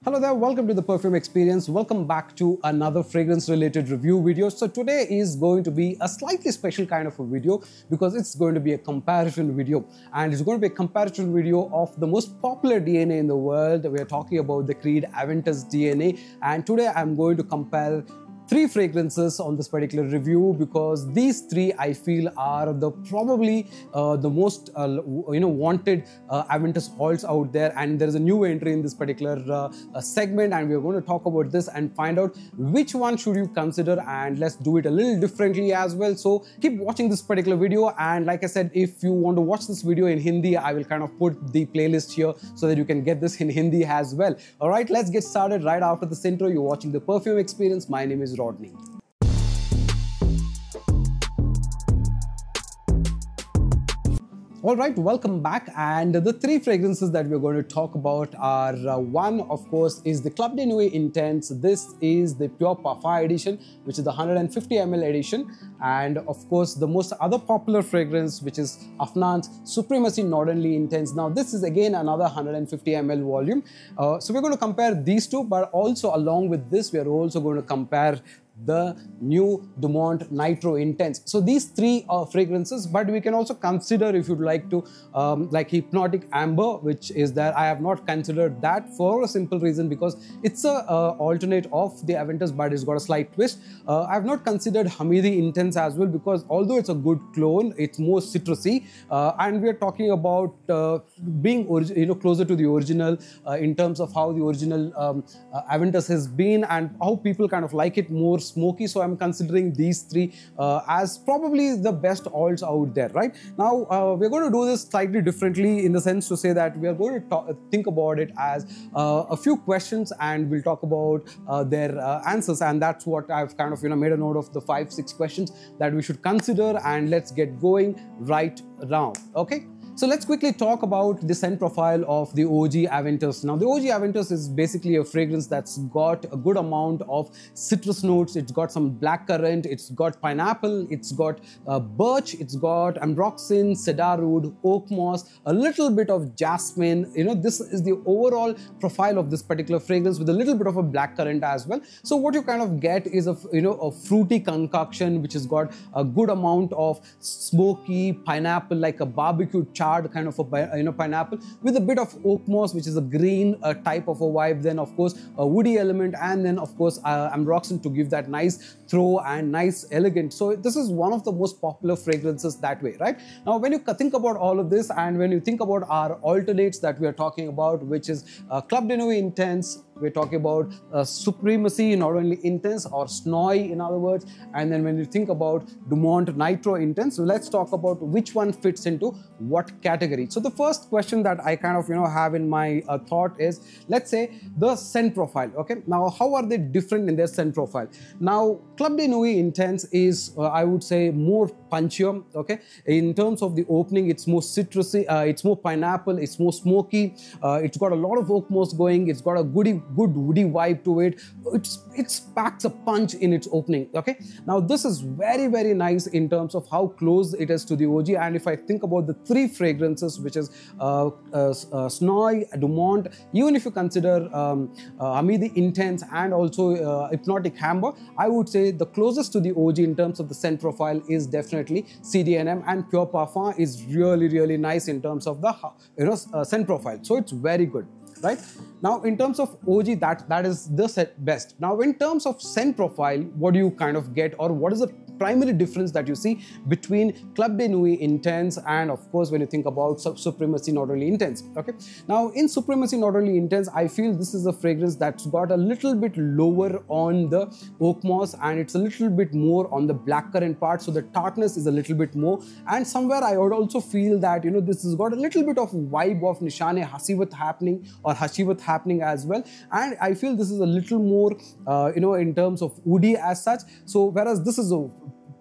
Hello there, welcome to the Perfume Experience. Welcome back to another fragrance related review video. So today is going to be a slightly special kind of a video because it's going to be a comparison video, and it's going to be a comparison video of the most popular DNA in the world. We are talking about the Creed Aventus DNA, and today I'm going to compare three fragrances on this particular review because these three I feel are the probably the most wanted Aventus oils out there, and there is a new entry in this particular segment, and we are going to talk about this and find out which one should you consider, and let's do it a little differently as well. So keep watching this particular video, and like I said, if you want to watch this video in Hindi, I will kind of put the playlist here so that you can get this in Hindi as well. Alright, let's get started right after this intro. You're watching the Perfume Experience. My name is Rodney. Alright, welcome back, and the three fragrances that we're going to talk about are one, of course, is the Club de Nuit Intense. This is the Pure Parfum edition, which is the 150 ml edition, and of course the most other popular fragrance, which is Afnan's Supremacy Niro Intense. Now this is again another 150 ml volume. So we're going to compare these two, but also along with this we are also going to compare the new Dumont Nitro Intense. So these three are fragrances, but we can also consider, if you'd like to, like Hypnotic Amber, which is there. I have not considered that for a simple reason because it's a alternate of the Aventus, but it's got a slight twist. I have not considered Hamidi Intense as well because although it's a good clone, it's more citrusy, and we are talking about being closer to the original in terms of how the original Aventus has been and how people kind of like it more smoky. So I'm considering these three as probably the best oils out there right now. We're going to do this slightly differently in the sense to say that we are going to think about it as a few questions, and we'll talk about their answers, and that's what I've kind of made a note of, the 5-6 questions that we should consider, and let's get going right now. Okay. So let's quickly talk about the scent profile of the OG Aventus. Now the OG Aventus is basically a fragrance that's got a good amount of citrus notes. It's got some blackcurrant, it's got pineapple, it's got birch, it's got ambroxan, cedarwood, oak moss, a little bit of jasmine. This is the overall profile of this particular fragrance with a little bit of a blackcurrant as well. So what you kind of get is a fruity concoction which has got a good amount of smoky pineapple, like a barbecue charred kind of a pineapple with a bit of oak moss, which is a green type of a vibe, then of course a woody element, and then of course ambroxan to give that nice throw and nice elegant. So this is one of the most popular fragrances that way, right? Now when you think about all of this, and when you think about our alternates that we are talking about, which is Club de Nuit Intense, we're talking about Supremacy Niro Intense, or Snoi in other words, and then when you think about Dumont Nitro Intense, so let's talk about which one fits into what category. So the first question that I kind of have in my thought is, let's say the scent profile. Okay, now how are they different in their scent profile? Now Club de Nuit Intense is I would say more punchier. Okay, in terms of the opening, it's more citrusy, it's more pineapple, it's more smoky, it's got a lot of oak moss going, it's got a good woody vibe to it. It packs a punch in its opening. Okay, now this is very, very nice in terms of how close it is to the OG. And if I think about the three fragrances, which is Snoi, Dumont, even if you consider Hamidi Intense and also Hypnotic Amber, I would say the closest to the OG in terms of the scent profile is definitely CDNIM, and Pure Parfum is really, really nice in terms of the scent profile. So it's very good. Right now, in terms of OG, that is the best. Now, in terms of scent profile, what do you kind of get, or what is the primary difference that you see between Club de Nuit Intense and, of course, when you think about Supremacy Niro Intense? Okay, now in Supremacy Niro Intense, I feel this is a fragrance that's got a little bit lower on the oak moss, and it's a little bit more on the blackcurrant part, so the tartness is a little bit more. And somewhere I would also feel that this has got a little bit of vibe of Nishane Hasivat happening, or Hashivat happening as well, and I feel this is a little more in terms of woody as such. So whereas this is a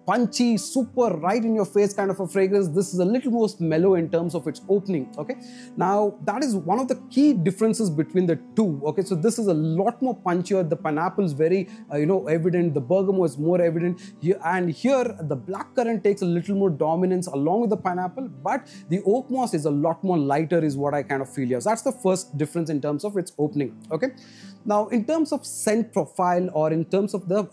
punchy, super right in your face kind of a fragrance. This is a little more mellow in terms of its opening. Okay, now that is one of the key differences between the two. Okay, so this is a lot more punchier. The pineapple is very evident. The bergamot is more evident here, and here the blackcurrant takes a little more dominance along with the pineapple, but the oak moss is a lot more lighter, is what I kind of feel here. So that's the first difference in terms of its opening. Okay, now in terms of scent profile, or in terms of the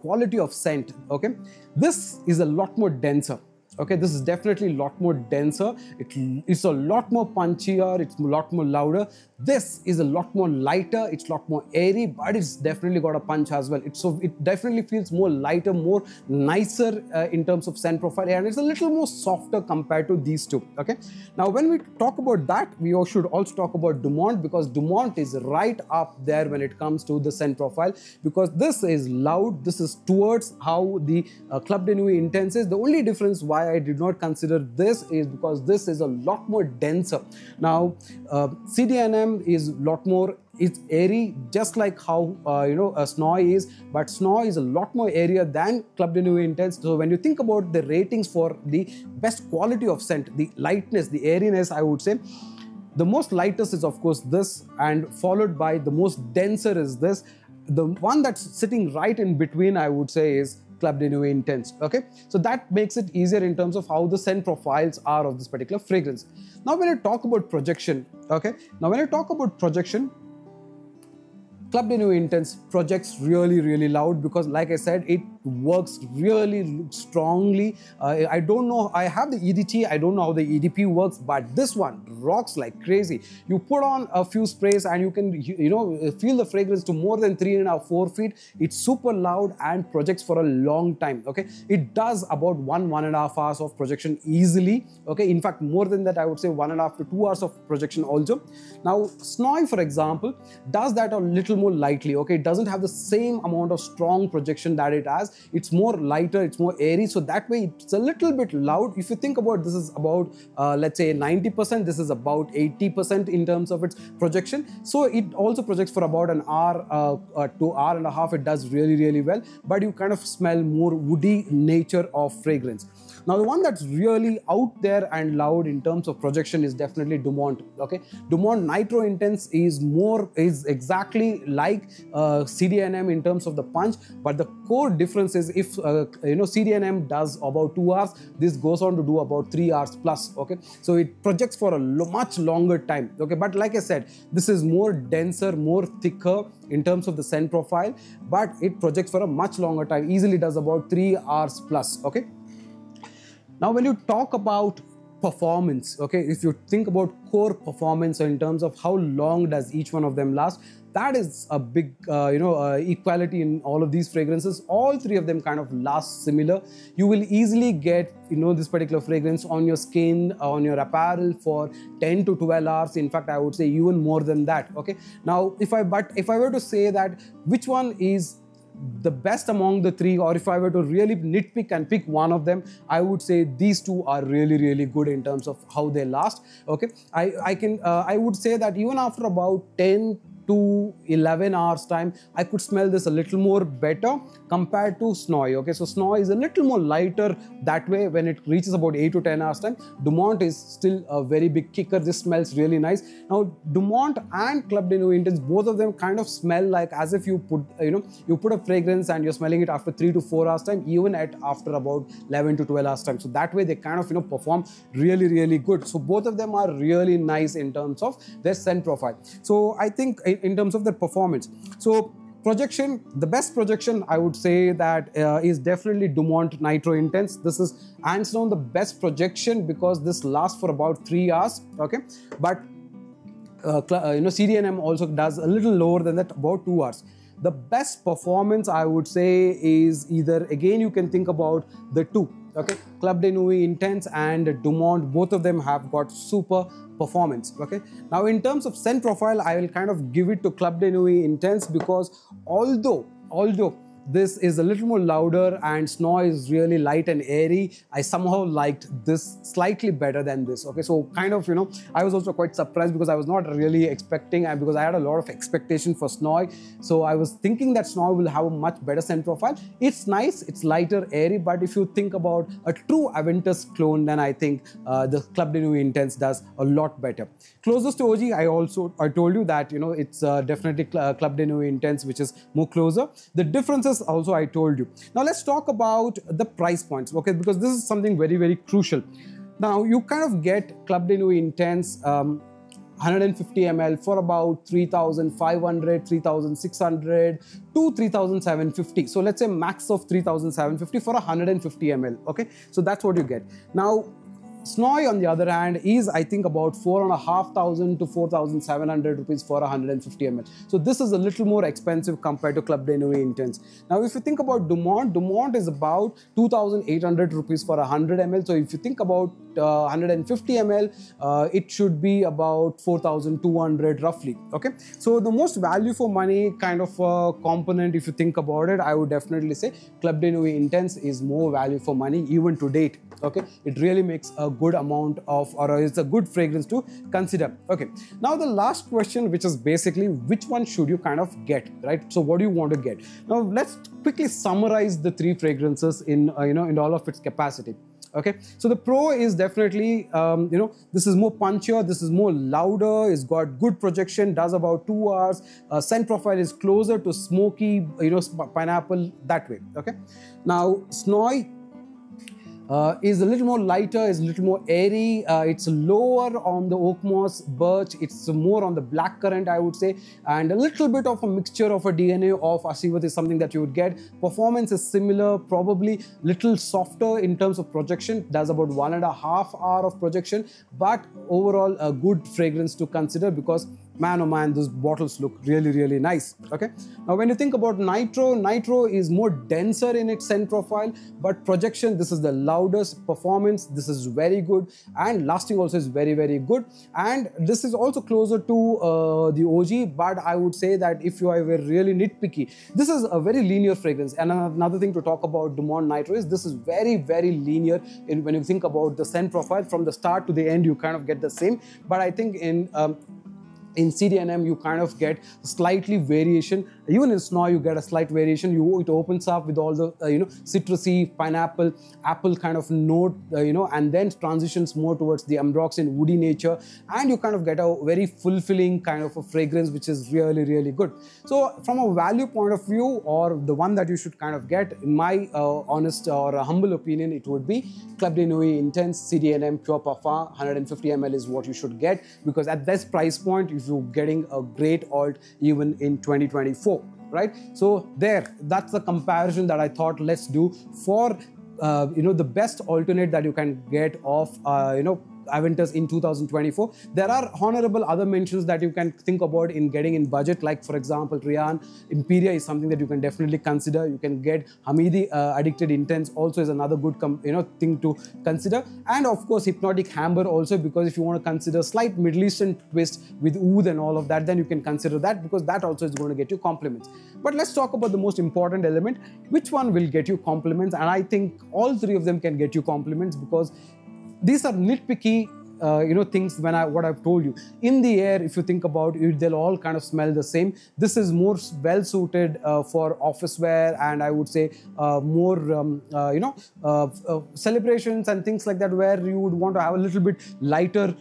quality of scent, okay, this is a lot more denser. Okay, this is definitely a lot more denser. It's a lot more punchier. It's a lot more louder. This is a lot more lighter. It's a lot more airy, but it's definitely got a punch as well. It definitely feels more lighter, more nicer in terms of scent profile, and it's a little more softer compared to these two. Okay, now when we talk about that, we should also talk about Dumont, because Dumont is right up there when it comes to the scent profile, because this is loud. This is towards how the Club de Nuit Intense is. The only difference why I did not consider this is because this is a lot more denser. Now CDNIM is a lot more, it's airy, just like how Snoi is, but Snoi is a lot more airier than Club de Nuit Intense. So when you think about the ratings for the best quality of scent, the lightness, the airiness, I would say the most lightest is of course this, and followed by the most denser is this. The one that's sitting right in between, I would say, is Club de Nuit Intense. Okay, so that makes it easier in terms of how the scent profiles are of this particular fragrance. Now when I talk about projection, okay, Club de Nuit Intense projects really loud, because like I said, it works really strongly. I don't know, I have the EDT, I don't know how the EDP works, but this one rocks like crazy. You put on a few sprays and you can feel the fragrance to more than 3.5–4 feet. It's super loud and projects for a long time. Okay, it does about 1–1.5 hours of projection easily. Okay, in fact more than that, I would say 1.5 to 2 hours of projection also. Now Snoi, for example, does that a little more lightly. Okay, it doesn't have the same amount of strong projection that it has. It's more lighter, it's more airy, so that way it's a little bit loud. If you think about, this is about let's say 90%, this is about 80% in terms of its projection. So it also projects for about an hour to hour and a half. It does really well, but you kind of smell more woody nature of fragrance. Now the one that's really out there and loud in terms of projection is definitely Dumont. Okay, Dumont Nitro Intense is exactly like CDNIM in terms of the punch, but the core difference is, if CDNIM does about 2 hours, this goes on to do about 3 hours plus. Okay, so it projects for a much longer time. Okay, but like I said, this is more denser, more thicker in terms of the scent profile, but it projects for a much longer time, easily does about 3 hours plus. Okay, now when you talk about performance, okay, if you think about core performance in terms of how long does each one of them last, that is a big equality in all of these fragrances. All three of them kind of last similar. You will easily get this particular fragrance on your skin, on your apparel for 10 to 12 hours. In fact, I would say even more than that. Okay, now if I were to say that which one is the best among the three, or if I were to really nitpick and pick one of them, I would say these two are really good in terms of how they last. Okay, I would say that even after about 10 to 11 hours time, I could smell this a little more better compared to Snoi. Okay, so Snoi is a little more lighter that way. When it reaches about 8 to 10 hours time, Dumont is still a very big kicker. This smells really nice. Now Dumont and Club de Nuit Intense, both of them kind of smell like as if you put you put a fragrance and you're smelling it after 3 to 4 hours time, even after about 11 to 12 hours time. So that way they kind of perform really good. So both of them are really nice in terms of their scent profile. So I think in terms of their performance, so projection, the best projection I would say that is definitely Dumont Nitro Intense. This is hands down the best projection because this lasts for about 3 hours. Okay, but CDNIM also does a little lower than that, about 2 hours. The best performance I would say is either, again you can think about the two. Okay, Club de Nuit Intense and Dumont, both of them have got super performance. Okay, now in terms of scent profile, I will kind of give it to Club de Nuit Intense because although this is a little more louder and Snoi is really light and airy. I somehow liked this slightly better than this. Okay, so kind of, you know, I was also quite surprised because I was not really expecting, and because I had a lot of expectation for Snoi. So I was thinking that Snoi will have a much better scent profile. It's nice, it's lighter, airy, but if you think about a true Aventus clone, then I think the Club de Nuit Intense does a lot better. Closest to OG, I told you that, you know, it's definitely Club de Nuit Intense, which is more closer. The differences also I told you. Now let's talk about the price points, okay, because this is something very, very crucial. Now you kind of get Club de Nuit Intense 150 ml for about 3,500, 3,600 to 3,750. So let's say max of 3,750 for 150 ml. Okay, so that's what you get. Now Snoi, on the other hand, is I think about 4,500 to 4,700 rupees for 150 ml. So this is a little more expensive compared to Club de Nuit Intense. Now, if you think about Dumont is about 2,800 rupees for 100 ml. So if you think about 150 ml, it should be about 4,200 roughly. Okay, so the most value for money kind of component, if you think about it, I would definitely say Club de Nuit Intense is more value for money even to date. Okay, it really makes a good amount of, or it's a good fragrance to consider. Okay, now the last question, which is basically which one should you kind of get, right? So what do you want to get? Now let's quickly summarize the three fragrances in in all of its capacity. Okay, so the pro is definitely this is more punchier, this is more louder, it's got good projection, does about 2 hours, scent profile is closer to smoky, pineapple, that way. Okay, now Snoi is a little more lighter, is a little more airy, it's lower on the oak moss, birch, it's more on the blackcurrant, I would say, and a little bit of a mixture of a DNA of Asivat is something that you would get. Performance is similar, probably little softer in terms of projection, does about 1.5 hours of projection, but overall a good fragrance to consider because man, oh man, those bottles look really, really nice. Okay. Now, when you think about Nitro is more denser in its scent profile, but projection, this is the loudest. Performance, this is very good, and lasting also is very, very good. And this is also closer to the OG, but I would say that if you are really nitpicky, this is a very linear fragrance. And another thing to talk about Dumont Nitro is this is very, very linear when you think about the scent profile. From the start to the end, you kind of get the same. But I think in CDNM, you kind of get slightly variation. Even in Snoi, you get a slight variation. It opens up with all the citrusy, pineapple, apple kind of note, and then transitions more towards the ambroxan, woody nature, and you kind of get a very fulfilling kind of a fragrance, which is really, really good. So from a value point of view, or the one that you should kind of get, in my honest or humble opinion, it would be Club de Nuit Intense CDNM Pure Parfum 150 ml is what you should get, because at this price point, if you're getting a great alt even in 2024, right? So that's the comparison that I thought let's do for the best alternate that you can get of Aventus in 2024. There are honorable other mentions that you can think about in getting in budget, like for example Rian Imperia is something that you can definitely consider. You can get Hamidi Addicted Intense also is another good thing to consider, and of course Hypnotic Amber also, because if you want to consider slight Middle Eastern twist with oud and all of that, then you can consider that, because that also is going to get you compliments. But let's talk about the most important element, which one will get you compliments, and I think all three of them can get you compliments, because these are nitpicky things what I've told you. In the air, if you think about it, they'll all kind of smell the same. This is more well suited for office wear, and I would say more celebrations and things like that, where you would want to have a little bit lighter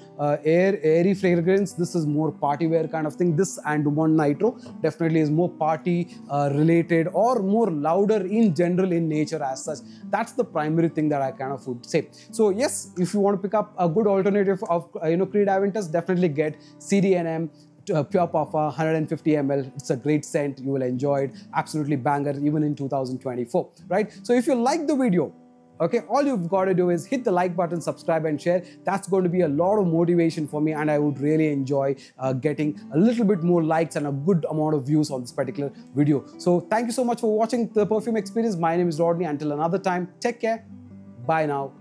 airy fragrance. This is more party wear kind of thing. This and Dumont Nitro definitely is more party related, or more louder in general in nature as such. That's the primary thing that I kind of would say. So yes, if you want to pick up a good alternative of Creed Aventus, definitely get CDNM Pure Parfum 150 ml. It's a great scent, you will enjoy it, absolutely banger even in 2024, right? So if you like the video, okay, all you've got to do is hit the like button, subscribe and share. That's going to be a lot of motivation for me, and I would really enjoy getting a little bit more likes and a good amount of views on this particular video. So thank you so much for watching The Perfume Experience. My name is Rodney. Until another time, take care. Bye now.